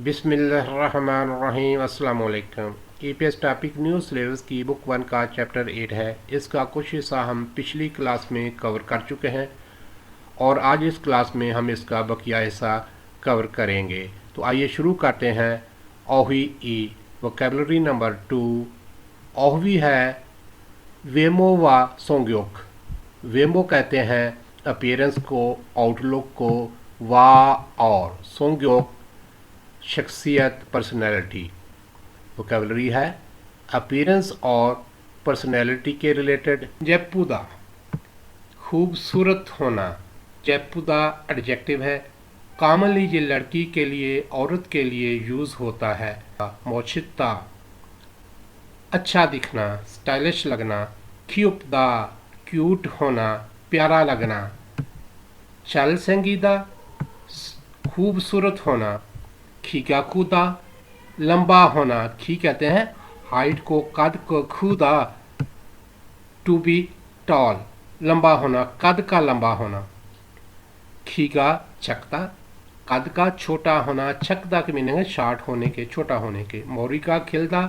बिस्मिल्लाहिर्रहमानिर्रहीम अस्सलाम वालेकुम। ईपीएस टॉपिक न्यूज़ सिलेबस की बुक 1 का चैप्टर 8 है। इसका कुछ हिस्सा हम पिछली क्लास में कवर कर चुके हैं और आज इस क्लास में हम इसका बकिया हिस्सा कवर करेंगे। तो आइए शुरू करते हैं। ओही ई वोकेबलरी नंबर 2। ओहवी है वेमो व सोंग्योक। वेमो कहते हैं अपीयरेंस को, आउटलुक को, वा और सोंग्योक शख्सियत, पर्सनैलिटी। वोकेबलरी है अपीयरेंस और पर्सनैलिटी के रिलेटेड। जेपुदा खूबसूरत होना। जेपुदा एडजेक्टिव है। कॉमनली ये लड़की के लिए, औरत के लिए यूज़ होता है। मोचिता अच्छा दिखना, स्टाइलिश लगना। क्यूपदा क्यूट होना, प्यारा लगना। चल संगीदा खूबसूरत होना। खीका कूदा लंबा होना। खी कहते हैं हाइट को, कद को, खुदा टू बी टॉल लंबा होना, कद का लंबा होना। खीगा चकता कद का छोटा होना, चकदा के मीनिंग है शार्ट होने के, छोटा होने के। मौरी का खिलदा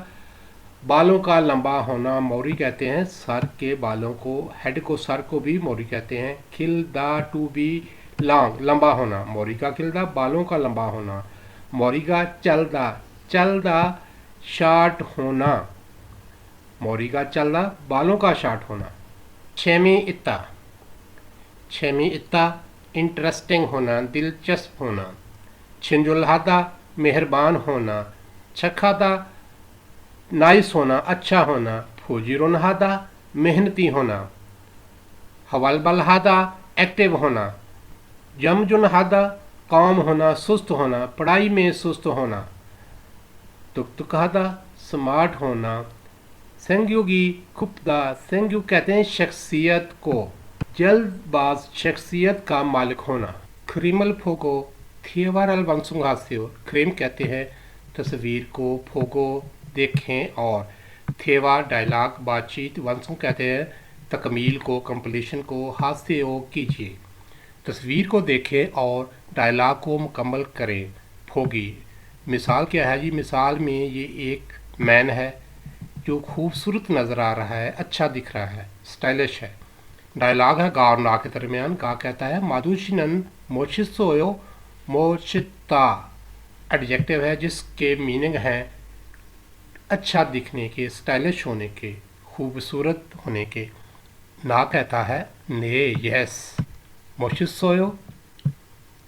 बालों का लंबा होना। मौरी कहते हैं सर के बालों को, हेड को, सर को भी मौरी कहते हैं। खिलदा टू बी लॉन्ग लंबा होना। मौरी का खिलदा बालों का लंबा होना। मौरी का चलदा चलदा शार्ट होना। मौरी का चलदा बालों का शार्ट होना। छेमी इत्ता छेमी इत्ता इंटरेस्टिंग होना, दिलचस्प होना। छिंजुलहादा मेहरबान होना। छखादा नाइस होना, अच्छा होना। फौजीरुनहादा मेहनती होना। हवलबलहादा एक्टिव होना। जमजुनहादा काम होना, सुस्त होना, पढ़ाई में सुस्त होना। तुकतुकहादा स्मार्ट होना। सेंग्युगी खुपदा सेंग्यू कहते हैं शख्सियत को, जल्दबाज शख्सियत का मालिक होना। क्रीमल फोगो थियवारल वंसुंगास्यो क्रीम कहते हैं तस्वीर को, फोगो देखें और थेवा डायलॉग बातचीत, वंसुं कहते हैं तकमील को, कंप्लीशन को। हास्य कीजिए, तस्वीर को देखें और डायलॉग को मुकम्मल करें। फोगी मिसाल क्या है जी? मिसाल में ये एक मैन है जो खूबसूरत नज़र आ रहा है, अच्छा दिख रहा है, स्टाइलिश है। डायलॉग है गा और ना के दरमियान। गा कहता है माधुशिनन मोशिसोयो मोशिता एडजेक्टिव है जिसके मीनिंग है अच्छा दिखने के, स्टाइलिश होने के, खूबसूरत होने के। ना कहता है ने यस। मोशिसोयो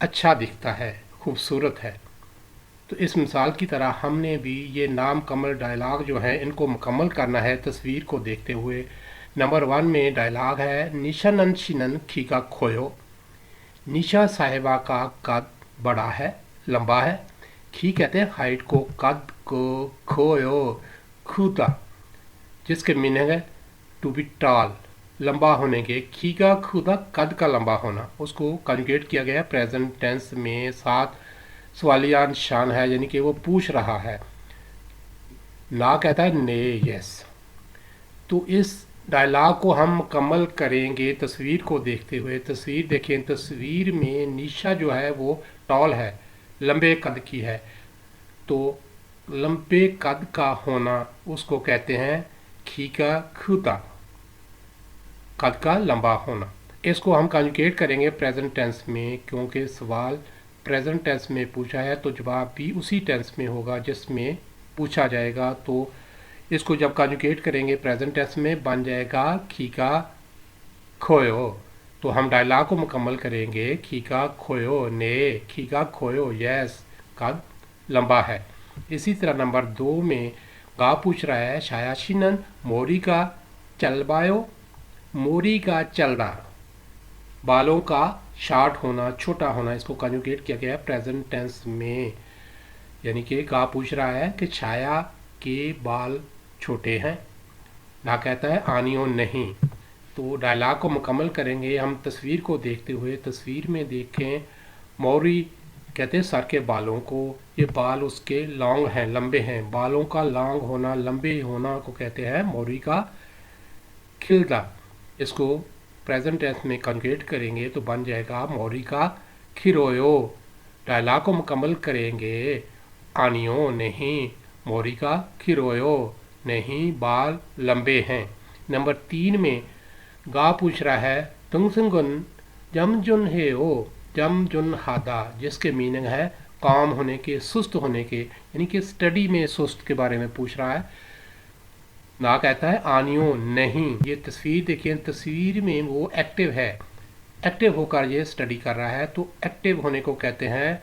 अच्छा दिखता है, खूबसूरत है। तो इस मिसाल की तरह हमने भी ये नामुकम्मल डायलॉग जो हैं इनको मुकम्मल करना है तस्वीर को देखते हुए। नंबर 1 में डायलॉग है निशानन शिनन खीका खोयो। निशा साहिबा का कद बड़ा है, लंबा है। खी कहते हैं हाइट को, कद को, खोयो खुदा जिसके मीनिंग है टू बी टॉल लंबा होने के। खी का खुदा कद का लंबा होना, उसको कंजुगेट किया गया प्रेजेंट टेंस में, साथ सवालिया निशान है यानी कि वो पूछ रहा है। ना कहता है ने यस। तो इस डायलॉग को हम मुकम्मल करेंगे तस्वीर को देखते हुए। तस्वीर देखें, तस्वीर में निशा जो है वो टॉल है, लंबे कद की है। तो लंबे कद का होना उसको कहते हैं खीका खुदा, कद का लंबा होना। इसको हम कंजुगेट करेंगे प्रेजेंट टेंस में, क्योंकि सवाल प्रेजेंट टेंस में पूछा है तो जवाब भी उसी टेंस में होगा जिसमें पूछा जाएगा। तो इसको जब कंजुगेट करेंगे प्रेजेंट टेंस में बन जाएगा खीका खोयो। तो हम डायलॉग को मुकम्मल करेंगे खीका खोयो ने खीका खोयो यस, कद लंबा है। इसी तरह नंबर 2 में गा पूछ रहा है शायाशिनन मोरी का चलबायो। मोरी का चलना, बालों का शार्ट होना, छोटा होना, इसको कंजुगेट किया गया प्रेजेंट टेंस में। यानी कि गा पूछ रहा है कि छाया के बाल छोटे हैं। ना कहता है आनियो नहीं। तो डायलॉग को मुकम्मल करेंगे हम तस्वीर को देखते हुए। तस्वीर में देखें मौरी कहते हैं सर के बालों को, ये बाल उसके लॉन्ग हैं, लंबे हैं। बालों का लॉन्ग होना, लंबे होना को कहते हैं मौरी का खिलदा। इसको प्रेजेंट टेंस में कंजुगेट करेंगे तो बन जाएगा मौरी का खिरोयो। डायलॉग को मुकम्मल करेंगे आनियो नहीं, मोरिका खिरोयो नहीं, बाल लंबे हैं। नंबर 3 में गा पूछ रहा है तुंगसंगुन जमजुन है ओ जमजुन हादा, जिसके मीनिंग है काम होने के, सुस्त होने के, यानी कि स्टडी में सुस्त के बारे में पूछ रहा है। ना कहता है आनियो नहीं। ये तस्वीर देखिए, तस्वीर में वो एक्टिव है, एक्टिव होकर ये स्टडी कर रहा है, तो एक्टिव होने को कहते हैं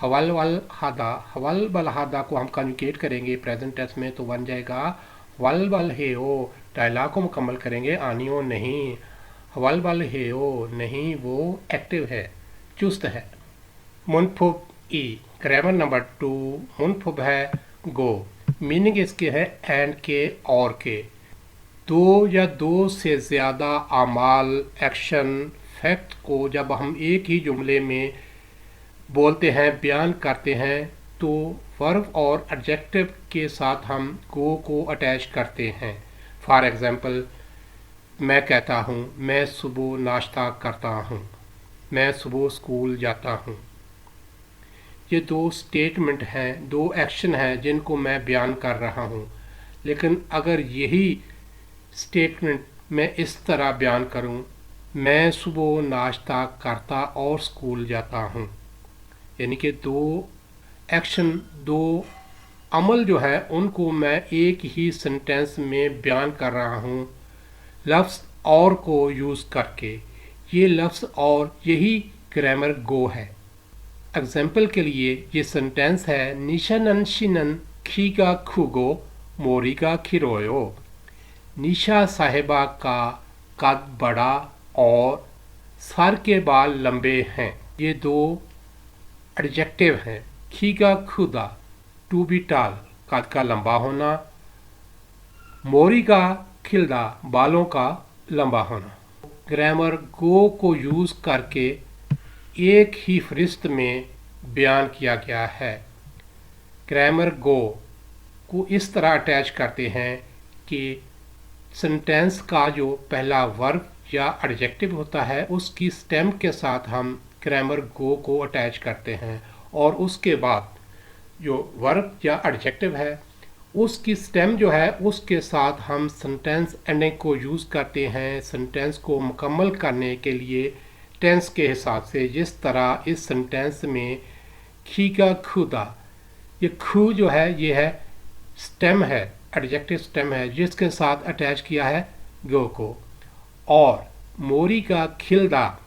हवल वल हादा। हवल बल हादा को हम कन्जुगेट करेंगे प्रेजेंट टेंस में तो बन जाएगा वल बल हे ओ। डायलॉग को मुकम्मल करेंगे आनियो नहीं, हवल बल हे ओ नहीं, वो एक्टिव है, चुस्त है। मुनफुब ई, ग्रामर नंबर 2, मुनफुब है गो, मीनिंग इसके है एंड के और के। दो या दो से ज़्यादा आमाल, एक्शन, फैक्ट को जब हम एक ही जुमले में बोलते हैं, बयान करते हैं, तो वर्ब और एडजेक्टिव के साथ हम गो को अटैच करते हैं। फॉर एग्ज़ाम्पल, मैं कहता हूँ मैं सुबह नाश्ता करता हूँ, मैं सुबह स्कूल जाता हूँ। ये दो स्टेटमेंट हैं, दो एक्शन हैं जिनको मैं बयान कर रहा हूँ। लेकिन अगर यही स्टेटमेंट मैं इस तरह बयान करूँ, मैं सुबह नाश्ता करता और स्कूल जाता हूँ, यानी कि दो एक्शन, दो अमल जो है उनको मैं एक ही सेंटेंस में बयान कर रहा हूँ लफ्ज़ और को यूज़ करके। ये लफ्ज़ और यही ग्रामर गो है। एग्जाम्पल के लिए ये सेंटेंस है निशानन शिनन खीगा खुगो मोरिगा खिरोयो। निशा साहिबा का कद बड़ा और सर के बाल लंबे हैं। ये दो एडजेक्टिव हैं। खीगा खुदा, टू बी टाल, कद का लंबा होना। मोरी का खिलदा, बालों का लंबा होना। ग्रामर गो को यूज़ करके एक ही फहरिस्त में बयान किया गया है। ग्रामर गो को इस तरह अटैच करते हैं कि सेंटेंस का जो पहला वर्ब या एडजेक्टिव होता है उसकी स्टेम के साथ हम ग्रामर गो को अटैच करते हैं, और उसके बाद जो वर्ब या एडजेक्टिव है उसकी स्टेम जो है उसके साथ हम सेंटेंस एंडिंग को यूज़ करते हैं सेंटेंस को मुकम्मल करने के लिए टेंस के हिसाब से। जिस तरह इस सेंटेंस में खीगा खुदा, ये खू जो है ये है स्टेम है, एडजेक्टिव स्टेम है जिसके साथ अटैच किया है गो को। और मोरी का खिलदा,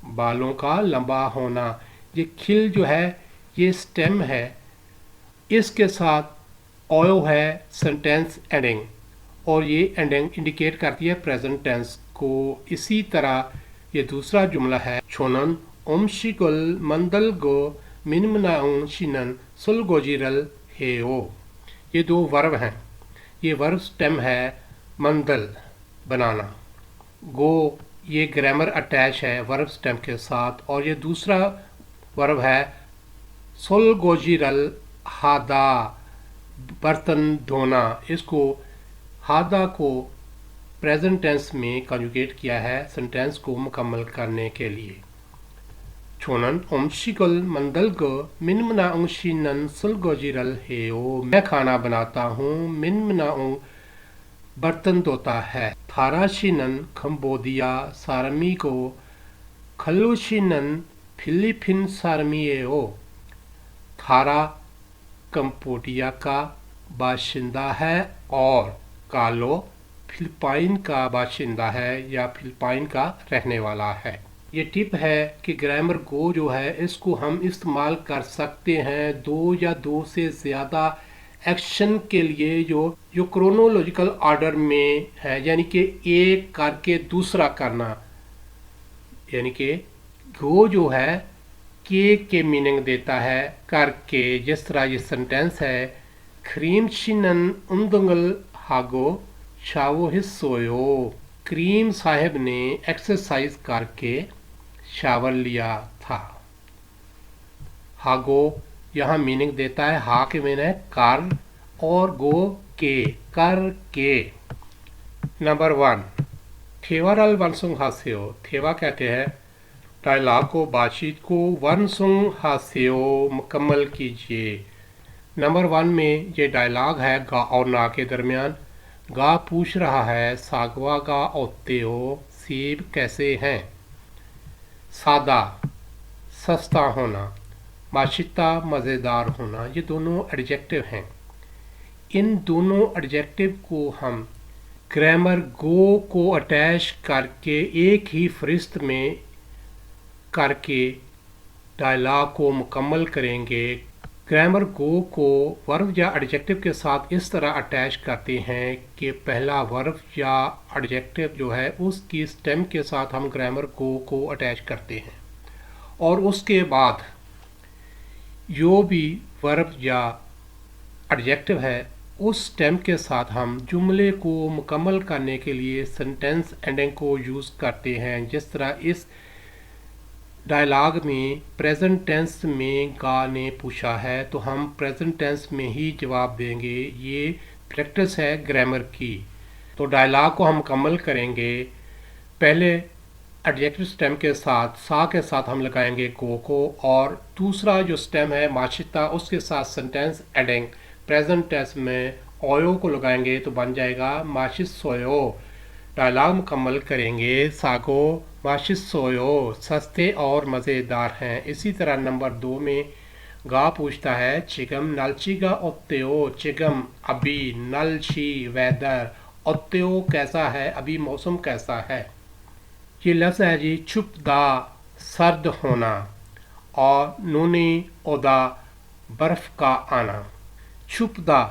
बालों का लंबा होना, ये खिल जो है ये स्टेम है, इसके साथ ओयो है सेंटेंस एंडिंग, और ये एंडिंग इंडिकेट करती है प्रेजेंट टेंस को। इसी तरह ये दूसरा जुमला है छोनन ओमशिकुल मंदल गो मिनमनाउन शिनन सुलगोजिरल हेओ। ये दो वर्ब हैं। ये वर्ब स्टेम है मंदल, बनाना। गो ये ग्रामर अटैच है वर्ब स्टेम के साथ, और ये दूसरा वर्ब है सुलगोजिरल हादा, बर्तन धोना। इसको हादा को प्रेजेंट टेंस में कंजुगेट किया है सेंटेंस को मुकम्मल करने के लिए। छोनन ओमशिकुल मंदल गो मिनमना शिनन सुलगोजिरल हेओ, मैं खाना बनाता हूँ, मिनमना बर्तन धोता है। थारा शिनन खम्बोदिया सारमी को खल्लू शिनन फिलीपीन सारमीएओ। थारा कंबोडिया का बाशिंदा है और कालो फिलिपाइन का बाशिंदा है या फिलिपाइन का रहने वाला है। ये टिप है कि ग्रामर गो जो है इसको हम इस्तेमाल कर सकते हैं दो या दो से ज़्यादा एक्शन के लिए जो क्रोनोलॉजिकल ऑर्डर में है, यानी कि एक करके दूसरा करना। यानी कि गो जो है के मीनिंग देता है करके। जिस तरह ये सेंटेंस है क्रीम शिनन उंदंगल हागो शावो हिस्सोयो, क्रीम साहब ने एक्सरसाइज करके शावर लिया था। हागो यहाँ मीनिंग देता है, हा के मीनिंग है कर और गो के, कर के। नंबर 1 थेवारल वनसुंग हास्यो। थेवा कहते हैं डायलॉग को, बातचीत को। वनसुंग हास्यो मुकम्मल कीजिए। नंबर 1 में ये डायलॉग है गा और ना के दरमियान। गा पूछ रहा है सागवा गा ओते हो, सेब कैसे हैं। सादा सस्ता होना, माशिता मज़ेदार होना, ये दोनों एडजेक्टिव हैं। इन दोनों एडजेक्टिव को हम ग्रामर गो को अटैच करके एक ही फरिस्त में करके डायलॉग को मुकम्मल करेंगे। ग्रामर गो को वर्ब या एडजेक्टिव के साथ इस तरह अटैच करते हैं कि पहला वर्ब या एडजेक्टिव जो है उसकी स्टेम के साथ हम ग्रामर गो को अटैच करते हैं और उसके बाद जो भी वर्ब या एडजेक्टिव है उस स्टेम के साथ हम जुमले को मुकम्मल करने के लिए सेंटेंस एंडिंग को यूज़ करते हैं। जिस तरह इस डायलॉग में प्रेजेंट टेंस में गा ने पूछा है तो हम प्रेजेंट टेंस में ही जवाब देंगे। ये प्रैक्टिस है ग्रामर की। तो डायलॉग को हम मुकम्मल करेंगे। पहले एडजेक्टिव स्टेम के साथ सा के साथ हम लगाएंगे गो को और दूसरा जो स्टेम है माशिता उसके साथ सेंटेंस एंडिंग प्रेजेंट टेंस में ओयो को लगाएंगे तो बन जाएगा माशिस सोयो। डायलॉग मुकम्मल करेंगे। सागो माशिस सोयो सस्ते और मज़ेदार हैं। इसी तरह नंबर 2 में गा पूछता है चिगम नलचीगा ओत्तेओ, चिगम अभी, नलची वेदर, ओत्तेओ कैसा है, अभी मौसम कैसा है। ये लफ्ज़ है जी छुपदा सर्द होना और नूनी ओदा बर्फ़ का आना। छुपदा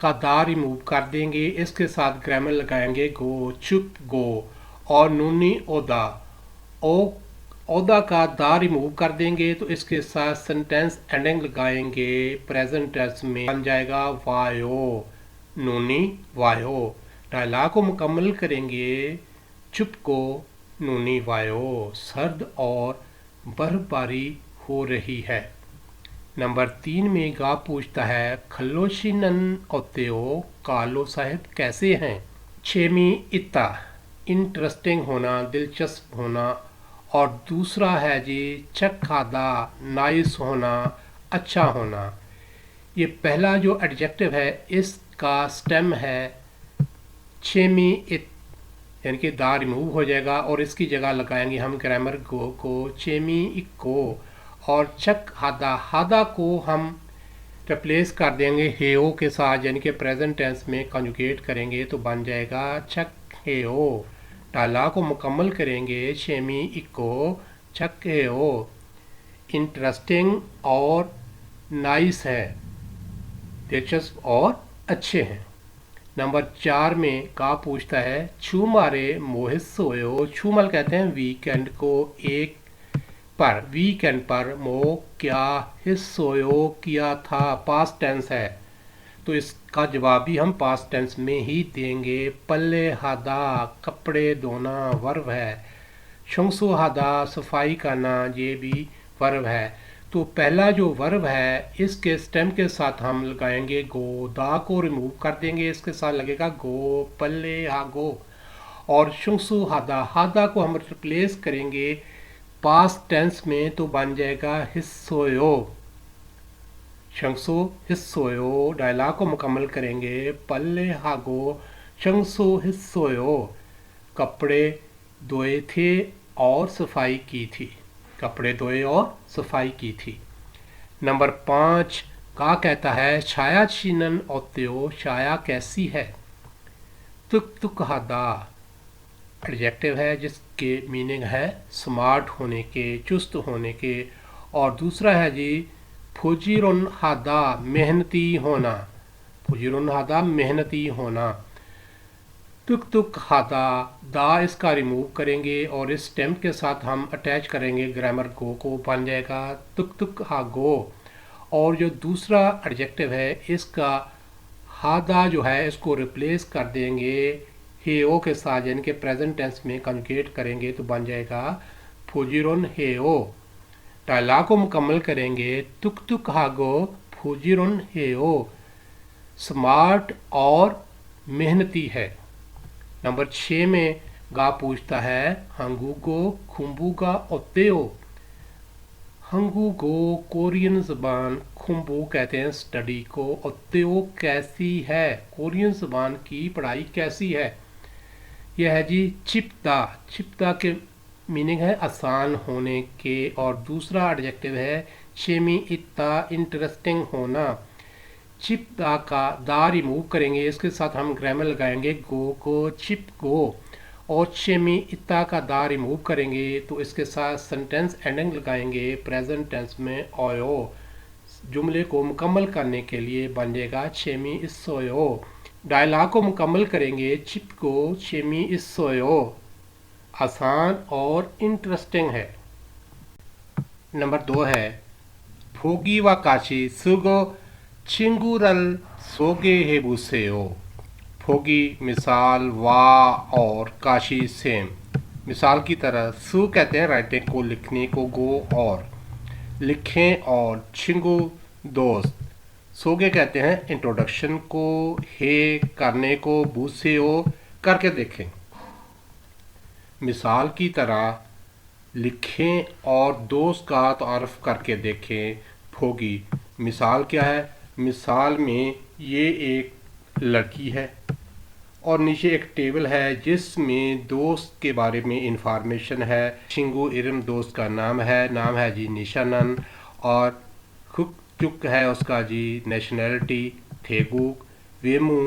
का दा रिमूव कर देंगे, इसके साथ ग्रामर लगाएंगे गो, चुप गो और नूनी ओदा ओदा का दा रिमूव कर देंगे तो इसके साथ सेंटेंस एंडिंग लगाएंगे प्रेजेंट टेंस में बन जाएगा वायो, नूनी वायो। डायलॉग को मुकम्मल करेंगे। चुप को नूनी वायो, सर्द और बर्फबारी हो रही है। नंबर 3 में गा पूछता है खल्लोशिनन ओत्तेओ, कालो साहिब कैसे हैं। छेमी इत्ता इंटरेस्टिंग होना, दिलचस्प होना और दूसरा है जी चखादा नाइस होना, अच्छा होना। ये पहला जो एडजेक्टिव है इसका स्टेम है छेमी इत यानी कि दा रिमूव हो जाएगा और इसकी जगह लगाएंगे हम ग्रामर गो को चेमी इको और चक हादा हादा को हम रिप्लेस कर देंगे हेओ के साथ यानी कि प्रेजेंट टेंस में कंजुगेट करेंगे तो बन जाएगा चक हेओ। डायलॉग को मुकम्मल करेंगे। शेमी इको चक हेओ इंटरेस्टिंग और नाइस है, दिलचस्प और अच्छे हैं। नंबर 4 में का पूछता है छू मारे मोहित सोयो। छूमल कहते हैं वीकेंड को, एक पर वीकेंड पर मो क्या हिस्सोयो किया था, पास्ट टेंस है तो इसका जवाब भी हम पास्ट टेंस में ही देंगे। पल्ले हादा कपड़े धोना वर्ब है। शुंसु हादा सफाई करना ये भी वर्ब है। तो पहला जो वर्ब है इसके स्टेम के साथ हम लगाएंगे गो, दा को रिमूव कर देंगे, इसके साथ लगेगा गो, पल्ले हा गो और शुंसु हादा हादा को हम रिप्लेस करेंगे पास्ट टेंस में तो बन जाएगा हिस्सोयो, शंसु हिस्सोयो। डायलॉग को मुकम्मल करेंगे। पल्ले हागो शंसु हिस्सोयो, कपड़े धोए थे और सफाई की थी, कपड़े धोए और सफाई की थी। नंबर 5 का कहता है छाया छिनन ओत्यो, छाया कैसी है। तुक तुक हादा एडजेक्टिव है जिसके मीनिंग है स्मार्ट होने के, चुस्त होने के और दूसरा है जी फुजीरुन हादा मेहनती होना, फुजीरुन हादा मेहनती होना। तुक तुक हादा दा इसका रिमूव करेंगे और इस स्टेम के साथ हम अटैच करेंगे ग्रामर गो को, बन जाएगा तुक तुक हा गो। और जो दूसरा एडजेक्टिव है इसका हादा जो है इसको रिप्लेस कर देंगे हेओ के साथ यानी कि प्रेजेंट टेंस में कंजुगेट करेंगे तो बन जाएगा फुजीरुन हेओ। डायलॉग को मुकम्मल करेंगे। तुक तुक हागो फुजीरुन हेओ, स्मार्ट और मेहनती है। नंबर 6 में गा पूछता है हंगूगो खुम्बूगा ओत्तेओ, हंगूगो कोरियन ज़बान खुम्बो कहते हैं स्टडी को, और त्यो कैसी है, कोरियन ज़बान की पढ़ाई कैसी है। यह है जी चिपता। चिपता के मीनिंग है आसान होने के, और दूसरा एडजेक्टिव है शेमी इत्ता इंटरेस्टिंग होना। चिपदा का दा रिमूव करेंगे, इसके साथ हम ग्रामर लगाएंगे गो को चिप गो, और शेमी इत्ता का दा रिमूव करेंगे तो इसके साथ सेंटेंस एंडिंग लगाएंगे प्रेजेंट टेंस में ओयो। जुमले को मुकम्मल करने के लिए बन जाएगा शेमी इसोयो। डायलॉग को मुकम्मल करेंगे चिप को शेमी इसोयो, आसान और इंटरेस्टिंग है। नंबर 2 है फोगी व काशी सुगो चिंगुरल सोगे हेबुसेओ। फोगी मिसाल, वा और काशी सेम मिसाल की तरह। सु कहते हैं राइटिंग को, लिखने को, गो और लिखें, और चिंगू दोस्त। सोगे कहते हैं इंट्रोडक्शन को, हे करने को, बुसेओ करके देखें। मिसाल की तरह लिखें और दोस्त का तारुफ करके देखें। फोगी मिसाल क्या है, मिसाल में ये एक लड़की है और नीचे एक टेबल है जिसमें दोस्त के बारे में इंफॉर्मेशन है। शिंगू इरम दोस्त का नाम है जी निशानन, और खुक चुक है उसका जी नेशनैलिटी थेगुक। वेमू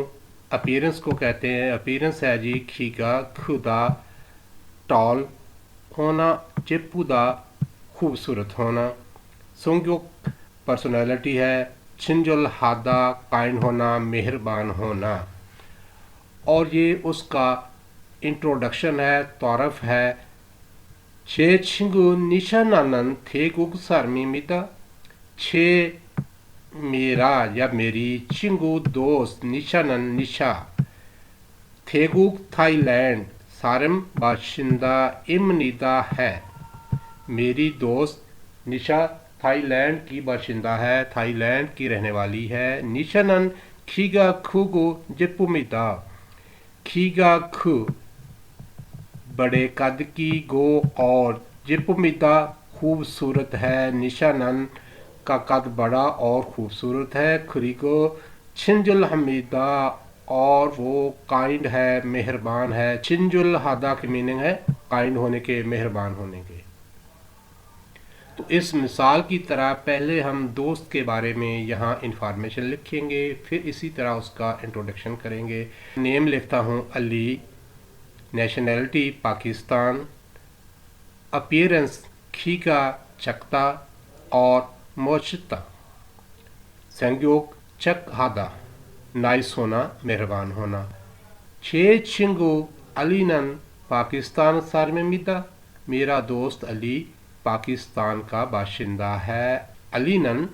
अपीयरेंस को कहते हैं, अपीयरेंस है जी खीगा खुदा टॉल होना, चिपुदा खूबसूरत होना। सोंग्योक पर्सनैलिटी है, छिंजुल हादा काइंड होना, मेहरबान होना। और ये उसका इंट्रोडक्शन है, तारफ़ है। छे छिंगू निशानानन थे गुग सरमीमिता। छे मेरा या मेरी, चिंगू दोस्त, निशानन निशा। थेगुक थाईलैंड सारम बाशिंदा इमनिदा है। मेरी दोस्त निशा थाईलैंड की बाशिंदा है, थाईलैंड की रहने वाली है। निशानन खीगा खुगु जिपुमिदा। खीगा खु बड़े कद की, गो और जिपुमिदा खूबसूरत है। निशानन का कद बड़ा और खूबसूरत है। खुरीगो छिंजुल हमीदा और वो काइंड है, मेहरबान है। छिंजुल हादा की मीनिंग है काइंड होने के, मेहरबान होने के। तो इस मिसाल की तरह पहले हम दोस्त के बारे में यहाँ इंफॉर्मेशन लिखेंगे, फिर इसी तरह उसका इंट्रोडक्शन करेंगे। नेम लिखता हूँ अली, नेशनैलिटी पाकिस्तान, अपीयरेंस खीगा चकता और मोचता, संयोग चक हादा नाइस होना, मेहरबान होना। छे छिंगू अलीनन पाकिस्तान सारमेमिदा। मेरा दोस्त अली पाकिस्तान का बाशिंदा है। अलीनन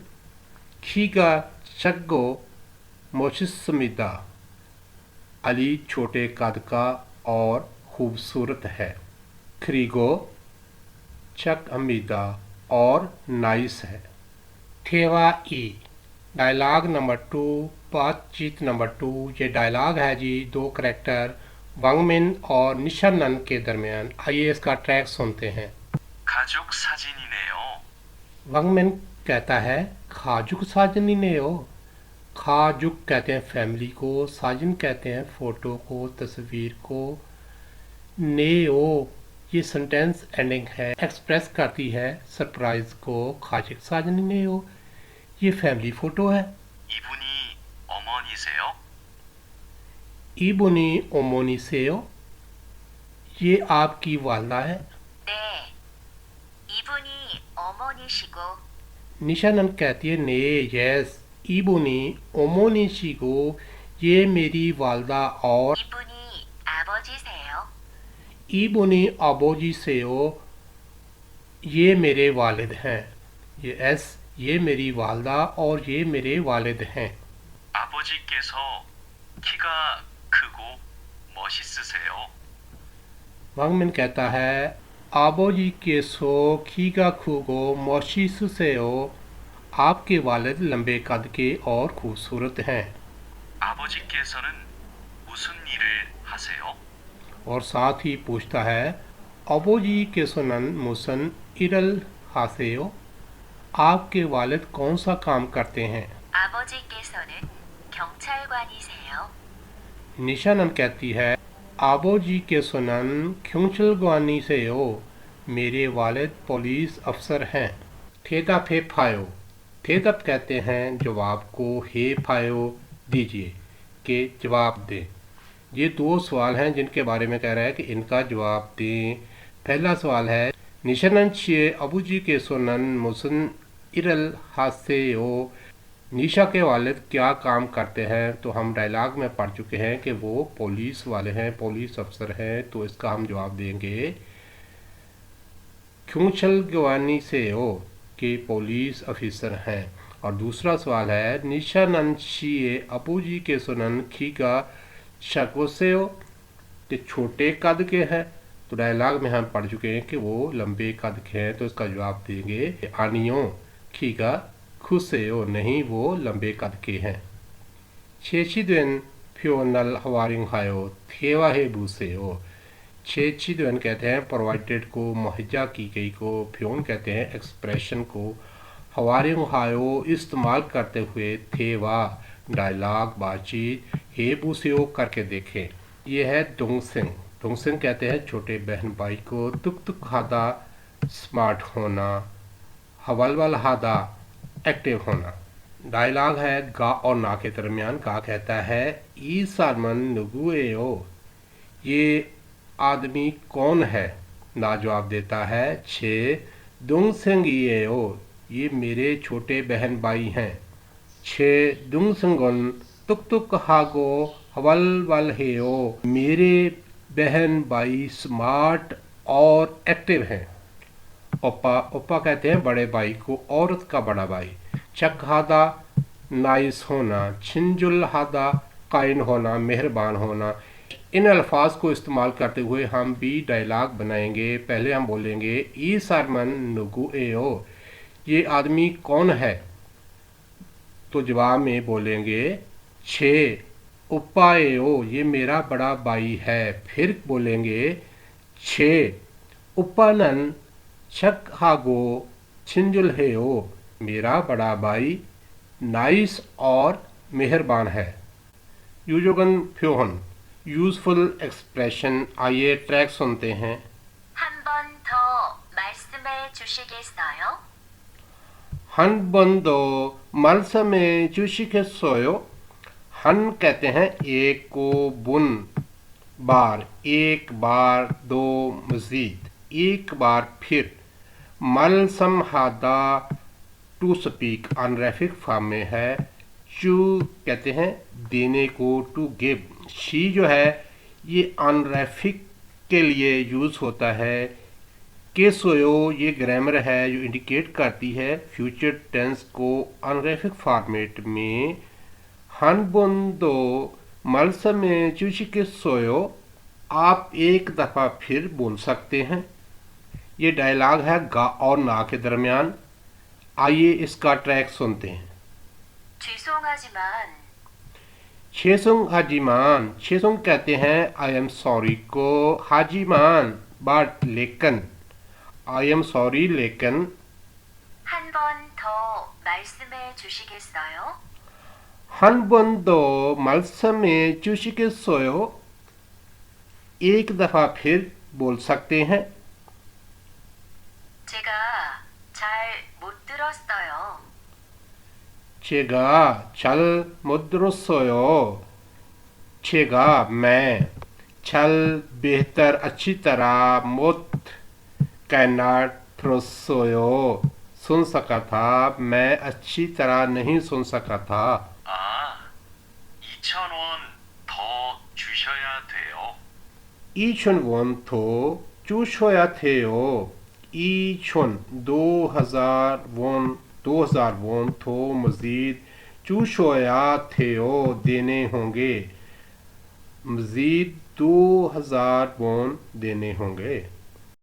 खीगा चग्गो मोशिसमिदा। अली छोटे कद का और खूबसूरत है। खरीगो चक अमीदा और नाइस है। थेवा ई डायलॉग नंबर 2, बातचीत नंबर 2। ये डायलॉग है जी दो करैक्टर वांगमिन और निशानन के दरमियान। आइए इसका ट्रैक सुनते हैं। 가족 사진이네요. वांगमिन कहता है खाजुक साजनिनेओ। खाजुक कहते हैं फैमिली को, साजन कहते हैं फ़ोटो को, तस्वीर को। नेओ ये सेंटेंस एंडिंग है, एक्सप्रेस करती है सरप्राइज को। खाजुक साजनिनेओ ये फैमिली फ़ोटो है। 이분이 어머니세요? इबुनी ओमोनीसेओ ये आपकी वालदा है। 네, 이분이 어머니시고 निशानन कहती है ने यस। इबुनी ओमोनीशिगो ये मेरी वालदा, और 이분이 아버지세요? इबुनी अबोजी सेओ ये मेरे वालिद हैं। ये एस ये मेरी वालदा और ये मेरे वालिद हैं। 아버지께서 키가 크고 멋있으세요. वांगमिन कहता है आबोजी के सो खीगा खुगो मोशीसुसेओ आपके वालिद लंबे कद के और खूबसूरत हैं। 아버지께서는 무슨 일을 하세요? और साथ ही पूछता है अबोजी के सुनन मुसन इरल हासेओ आपके वालिद कौन सा काम करते हैं? 아버지께서는 경찰관이세요. निशानम कहती है आबोजी के सुनन ख्युंचलगवानी से हो, मेरे वालिद पुलिस अफसर हैं। थेतप हे फायो, थेतप कहते हैं जवाब को, हे फायो दीजिए, के जवाब दें। ये दो सवाल हैं जिनके बारे में कह रहा है कि इनका जवाब दें। पहला सवाल है निशानन छिए अबूजी के सुनन मुसन इरल हासे हो, निशा के वालिद क्या काम करते हैं? तो हम डायलॉग में पढ़ चुके हैं कि वो पुलिस वाले हैं, पुलिस अफसर हैं। तो इसका हम जवाब देंगे ख्यूंचल गवानी से हो, कि पुलिस ऑफिसर हैं। और दूसरा सवाल है निशा नंशिए अबूजी के सुनन खी का शको से हो, कि छोटे कद के हैं। तो डायलॉग में हम पढ़ चुके हैं कि वो लंबे कद के हैं। तो इसका जवाब देंगे आनियों खी का खुसे हो, नहीं वो लंबे कद के हैं। छेचिद्वेन फ्योनल हवारिंग हायो थेवा हे बूसे हो, छेचिद्वेन कहते हैं प्रोवाइडेड को, मुहैया की गई को, फ्योन कहते हैं एक्सप्रेशन को, हवारिंग हायो इस्तेमाल करते हुए, थेवा डायलॉग बातचीत, हे बूसे हो करके देखें। ये है डोंगसिंग। डोंगसिंग कहते हैं छोटे बहन भाई को, तुक तुक हादा स्मार्ट होना, हवलवल हादा एक्टिव होना। डायलॉग है गा और ना के दरमियान। गा कहता है ई सालमन नुगुए हो, ये आदमी कौन है? ना जवाब देता है छे दुंग संगिए हो, ये मेरे छोटे बहन भाई हैं। छे दुंग संगन तुक तुक हागो हवल वल हे हो, मेरे बहन भाई स्मार्ट और एक्टिव हैं। ओप्पा, ओप्पा कहते हैं बड़े भाई को, औरत का बड़ा भाई। चक हादा नाइस होना, छिंजुल हादा काइन होना, मेहरबान होना। इन अल्फाज को इस्तेमाल करते हुए हम भी डायलॉग बनाएंगे। पहले हम बोलेंगे ई सरमन नुगु ए हो, ये आदमी कौन है? तो जवाब में बोलेंगे छे उप्पा ए हो, ये मेरा बड़ा भाई है। फिर बोलेंगे छे उप्पानन छक हागो छिंजुल है हो, मेरा बड़ा भाई नाइस और मेहरबान है। यूजोगन फ्योहन यूजफुल एक्सप्रेशन। आइए ट्रैक सुनते हैं। 한 번 더 말씀해 주시겠어요? हन बंदो मलसमे जुशिकेसोयो। हन कहते हैं एक को, बुन बार, एक बार, दो मजीद, एक बार फिर। मलसम हादा टू स्पीक अनरेफिक फॉर्म में है। चू कहते हैं देने को, टू गिव। शी जो है ये अनरेफिक के लिए यूज़ होता है। के सोयो ये ग्रामर है जो इंडिकेट करती है फ्यूचर टेंस को अनरेफिक फॉर्मेट में। हन बुंदो मलसमे चूशिके सोयो, आप एक दफ़ा फिर बोल सकते हैं। ये डायलॉग है गा और ना के दरमियान। आइए इसका ट्रैक सुनते हैं। 죄송하지만 छेसुंग हाजीमान। छेसुंग कहते हैं आई एम सॉरी को, हाजीमान बट लेकिन, आई एम सॉरी लेकिन। 한 번 더 말씀해 주시겠어요? हन बंदो मलसमे चूशिके सोयो, एक दफ़ा फिर बोल सकते हैं। 제가 잘 못 들었어요. 제가 잘 못 들었어요। 제가 मैं, छल बेहतर अच्छी तरह, मुत कहना थ्रोसोयो सुन सका था, मैं अच्छी तरह नहीं सुन सका था। 아, 2,000원 더 주셔야 돼요. ईचुन वन थो चूशोया थे हो, ईचुन 2000 वोन थो मज़ीद, चूशोया थे हो देने होंगे, मज़ीद 2000 वोन देने होंगे।